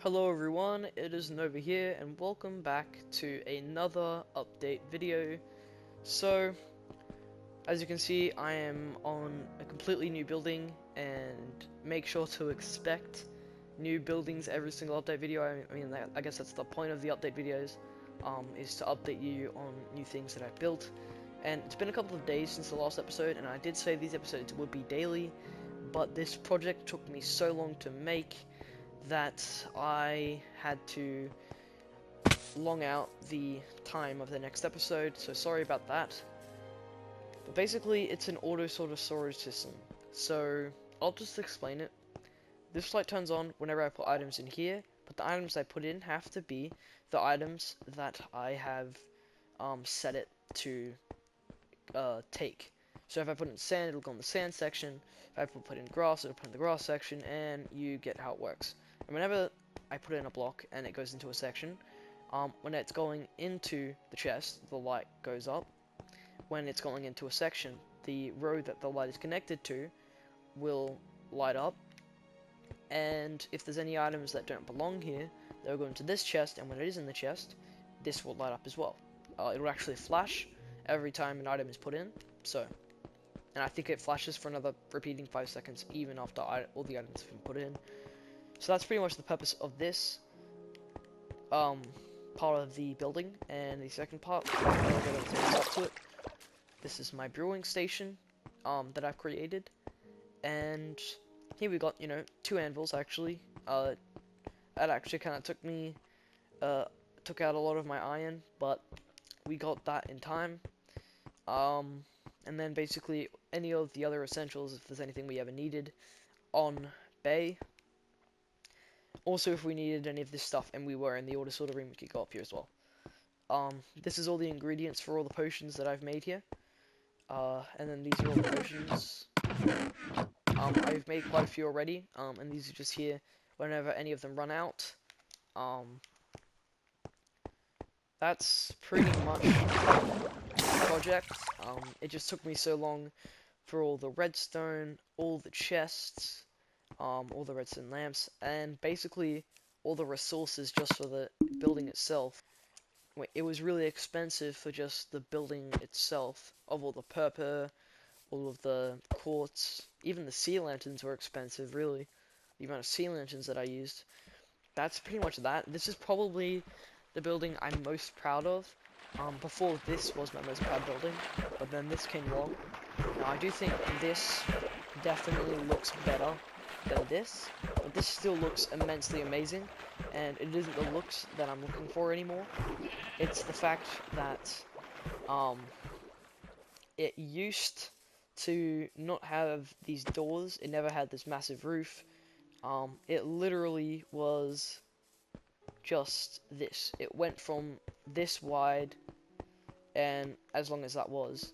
Hello everyone, it is Nova here, and welcome back to another update video. So, as you can see, I am on a completely new building, and make sure to expect new buildings every single update video. I guess that's the point of the update videos, is to update you on new things that I've built. And it's been a couple of days since the last episode, and I did say these episodes would be daily, but this project took me so long to make that I had to long out the time of the next episode, so sorry about that. But basically, it's an auto sort of storage system, so I'll just explain it. This light turns on whenever I put items in here, but the items I put in have to be the items that I have set it to take. So if I put in sand, it'll go in the sand section. If I put in grass, it'll put in the grass section, and you get how it works. And whenever I put in a block and it goes into a section, when it's going into the chest, the light goes up. When it's going into a section, the row that the light is connected to will light up. And if there's any items that don't belong here, they'll go into this chest, and when it is in the chest, this will light up as well. It'll actually flash every time an item is put in, and I think it flashes for another repeating 5 seconds even after all the items have been put in. So that's pretty much the purpose of this part of the building. And the second part, I'll get up to it. This is my brewing station that I've created, and here we got, 2 anvils actually. That actually kind of took out a lot of my iron, but we got that in time. And then basically any of the other essentials, if there's anything we ever needed on bay. Also, if we needed any of this stuff and we were in the order sort of room, we could go up here as well. This is all the ingredients for all the potions that I've made here. And then these are all the potions. I've made quite a few already, and these are just here whenever any of them run out. That's pretty much the project. It just took me so long for all the redstone, all the chests, all the redstone lamps, and basically all the resources just for the building itself. It was really expensive for just the building itself, of all the purple, all of the quartz, even the sea lanterns were expensive, really. The amount of sea lanterns that I used. That's pretty much that. This is probably the building I'm most proud of. Before this was my most proud building, but then this came along. Now I do think this definitely looks better than this, but this still looks immensely amazing, and it isn't the looks that I'm looking for anymore. It's the fact that it used to not have these doors. It never had this massive roof. It literally was just this. It went from this wide, and as long as that was,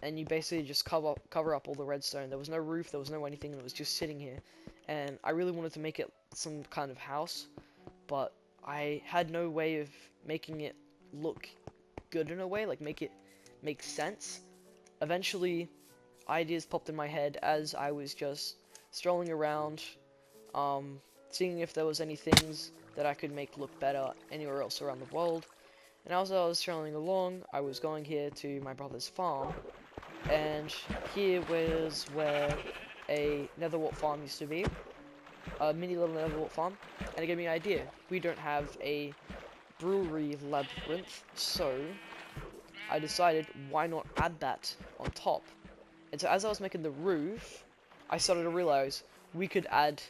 and you basically just cover up all the redstone. There was no roof, there was no anything, and it was just sitting here. And I really wanted to make it some kind of house, but I had no way of making it look good in a way, like make it make sense. Eventually, ideas popped in my head as I was just strolling around, seeing if there was any things that I could make look better anywhere else around the world. And as I was strolling along, I was going here to my brother's farm, and here was where a netherwart farm used to be, a mini little netherwart farm, and it gave me an idea. We don't have a brewery labyrinth, so I decided why not add that on top. And so as I was making the roof, I started to realize we could add,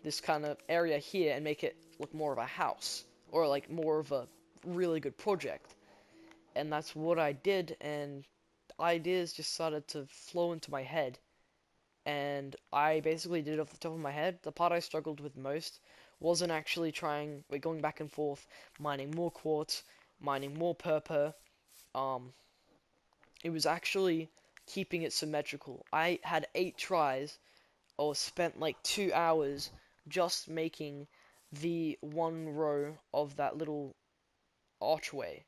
this kind of area here and make it look more of a house, or like more of a really good project. And that's what I did, and ideas just started to flow into my head, and I basically did it off the top of my head. The part I struggled with most wasn't actually going back and forth, mining more quartz, mining more purple. It was actually keeping it symmetrical. I had 8 tries, or spent like 2 hours just making the one row of that little archway,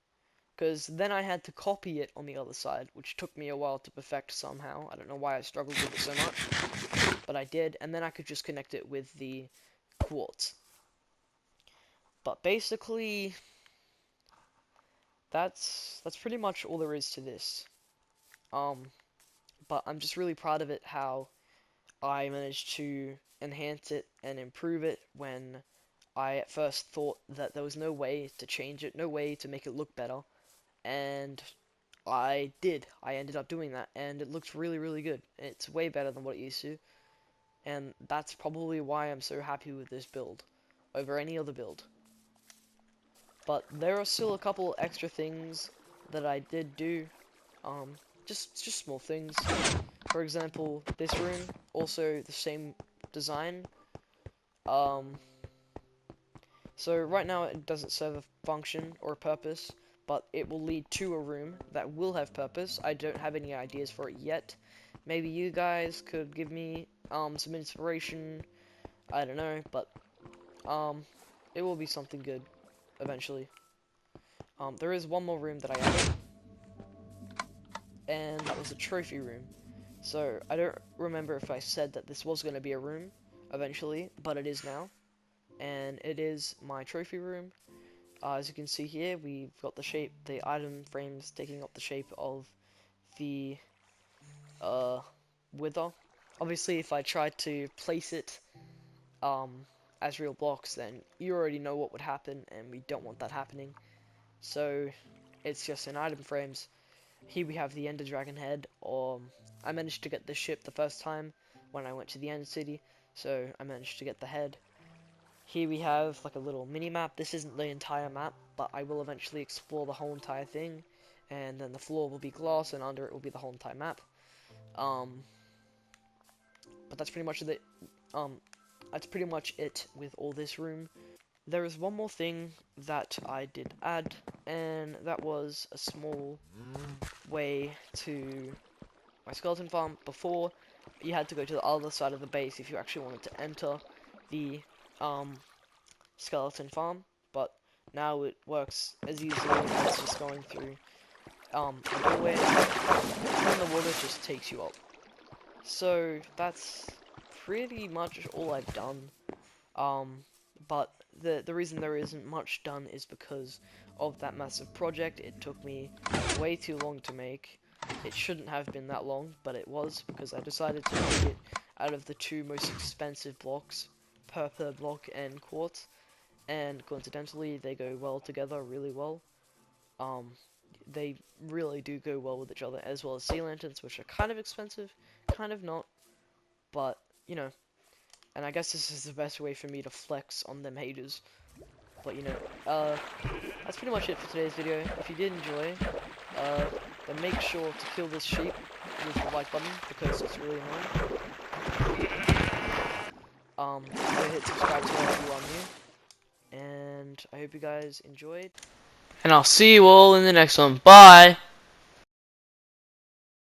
because then I had to copy it on the other side, which took me a while to perfect somehow. I don't know why I struggled with it so much, but I did, and then I could just connect it with the quartz. But basically, that's pretty much all there is to this. But I'm just really proud of it, how I managed to enhance it and improve it when I at first thought that there was no way to change it, no way to make it look better, and I did. I ended up doing that, and it looks really, really good. It's way better than what it used to, and that's probably why I'm so happy with this build over any other build. But there are still a couple extra things that I did do, just small things. For example, this room, also the same design. So right now it doesn't serve a function or a purpose, but it will lead to a room that will have purpose. I don't have any ideas for it yet. Maybe you guys could give me some inspiration. I don't know, but it will be something good eventually. There is one more room that I added, and that was a trophy room. So I don't remember if I said that this was going to be a room eventually, but it is now, and it is my trophy room. As you can see here, we've got the item frames taking up the shape of the wither. Obviously, if I tried to place it as real blocks, then you already know what would happen, and we don't want that happening. So it's just in item frames. Here we have the Ender Dragon head. I managed to get the ship the first time when I went to the End City, so I managed to get the head. Here we have like a little mini map. This isn't the entire map, but I will eventually explore the whole entire thing, and then the floor will be glass, and under it will be the whole entire map. But that's pretty much it. That's pretty much it with all this room. There is one more thing that I did add, and that was a small way to my skeleton farm. Before, you had to go to the other side of the base if you actually wanted to enter the skeleton farm, but now it works as easily as just going through a doorway, and the water just takes you up. So that's pretty much all I've done. But the reason there isn't much done is because of that massive project. It took me way too long to make. It shouldn't have been that long, but it was, because I decided to make it out of the two most expensive blocks, purple block and quartz, and coincidentally they go well together, really well. They really do go well with each other, as well as sea lanterns, which are kind of expensive, kind of not, but you know. And I guess this is the best way for me to flex on them haters. But you know, that's pretty much it for today's video. If you did enjoy, then make sure to kill this sheep with the like button, because it's really annoying. Go hit subscribe to if you are new. And I hope you guys enjoyed. And I'll see you all in the next one. Bye!